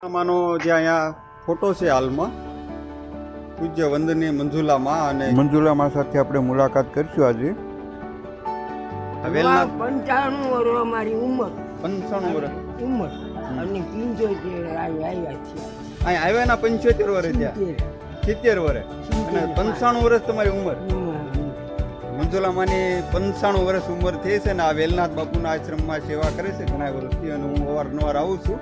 માનો જે અહીંયા ફોટો છે હાલમાં પૂજ્ય વંદનીય મંજુલા માં અને મંજુલા માં સાથે આપણે મુલાકાત કરશું આજે. વેલનાથ 95 વર્ષ અમારી ઉંમર 95 વર્ષ ઉંમર અને 75 આવ્યા છે. અહીં આવ્યા ના 75 વર્ષ થયા, 70 વર્ષ અને 95 વર્ષ તમારી ઉંમર. મંજુલા માની 95 વર્ષ ઉંમર થઈ છે ને આ વેલનાથ બાપુના આશ્રમમાં સેવા કરે છે ઘણા વર્ષથી અને હું અવારનવાર આવું છું.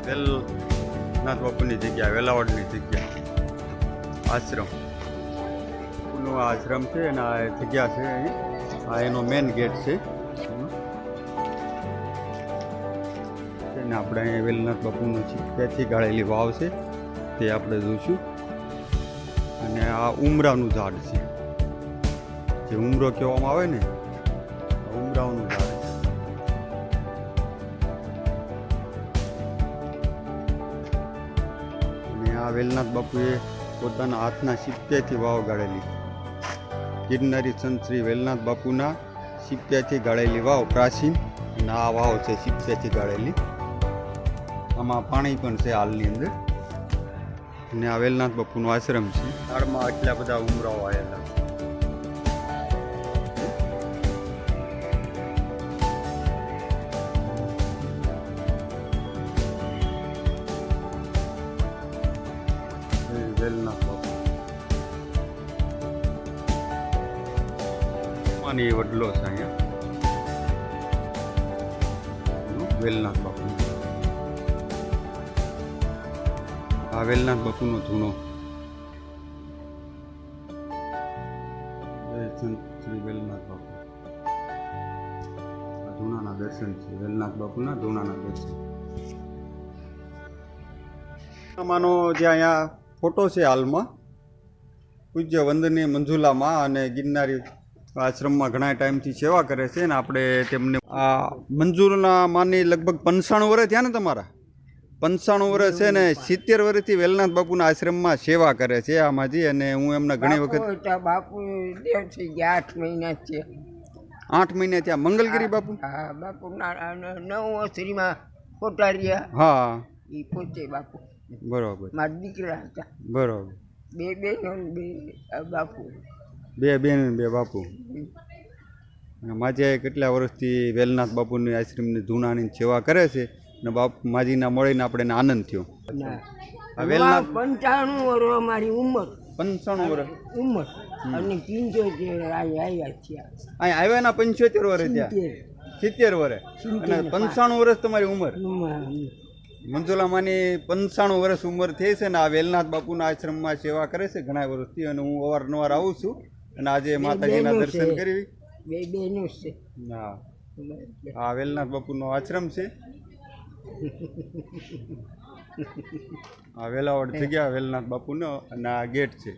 વેલનાથ બાપુની જગ્યા, વેલાવડની જગ્યા, આશ્રમ નો આશ્રમ છે અને આ જગ્યા છે અહીં. આ એનો મેઇન ગેટ છે ને આપણે અહીં વેલનાથ બાપુનું ત્યાંથી ગાળેલી વાવ છે તે આપણે જોઈશું. અને આ ઉમરાનું ઝાડ છે, જે ઉમરો કહેવામાં આવે ને, ઉમરાનું ઝાડ છે. આ વેલનાથ બાપુએ પોતાના હાથના શિપ્યાથી વાવ ગાળેલી, ગિરનારી સંત શ્રી વેલનાથ બાપુના શિપ્યાથી ગાળેલી વાવ પ્રાચીન. અને આ વાવ છે શિપ્યાથી ગાળેલી. આમાં પાણી પણ છે હાલની અંદર. અને આ વેલનાથ બાપુનો આશ્રમ છે. ઝાડમાં એટલા બધા ઉમરાઓ આવેલા. વેલનાથ બાપુ અને એ વડલો છે અહીંયા વેલનાથ બાપુ. આ વેલનાથ બાપુનો ધૂણો, શ્રી વેલનાથ બાપુ. આ ધૂણાના દર્શન છે, વેલનાથ બાપુના ધૂણાના દર્શન. માનો જે અહીંયા ફોટો છે હાલમાં પૂજ્ય વંદનીય મંજુલા માં અને ગિરનારી આશ્રમમાં ઘણા ટાઈમથી સેવા કરે છે ને આપણે તેમને આ મંજુલા માની લગભગ 95 વર્ષ થયા ને તમારા? 95 વર્ષ છે ને 70 વર્ષથી વેલનાથ બાપુના આશ્રમમાં સેવા કરે છે આમાંથી. અને હું એમના ઘણી વખત બાપુ દેવ થઈ ગયા 8 મહિના છે. 8 મહિના થયા મંગલગીરી બાપુ? હા, બાપુ નવશ્રીમાં કોટારિયા. હા, એ પોતે બાપુ બરોબર. મારા દીકરા હતા. બરોબર. બે બેનો બે બાપુ. બે બેન બે બાપુ. માજી કેટલા વર્ષથી વેલનાથ બાપુની આશ્રમની ધૂણાની સેવા કરે છે ને બાપુ માજીના મળીને આપણે આનંદ થયો. વેલનાથ 95 વર્ષ અમારી ઉંમર 95 વર્ષ ઉંમર અને 75 આવ્યા છે. અહીં આવ્યા ના 75 વર્ષ થયા, 70 વર્ષ અને 95 વર્ષ તમારી ઉંમર. મંજુલા માની 95 વર્ષ ઉંમર થઈ છે ને આ વેલનાથ બાપુના આશ્રમમાં સેવા કરે છે ઘણા વર્ષથી અને હું અવારનવાર આવું છું. અને આજે માતાજીના દર્શન કરી. બે બેનો છે. હા, આ વેલનાથ બાપુનો આશ્રમ છે. આ વેલાવડ જગ્યા વેલનાથ બાપુનો અને આ ગેટ છે.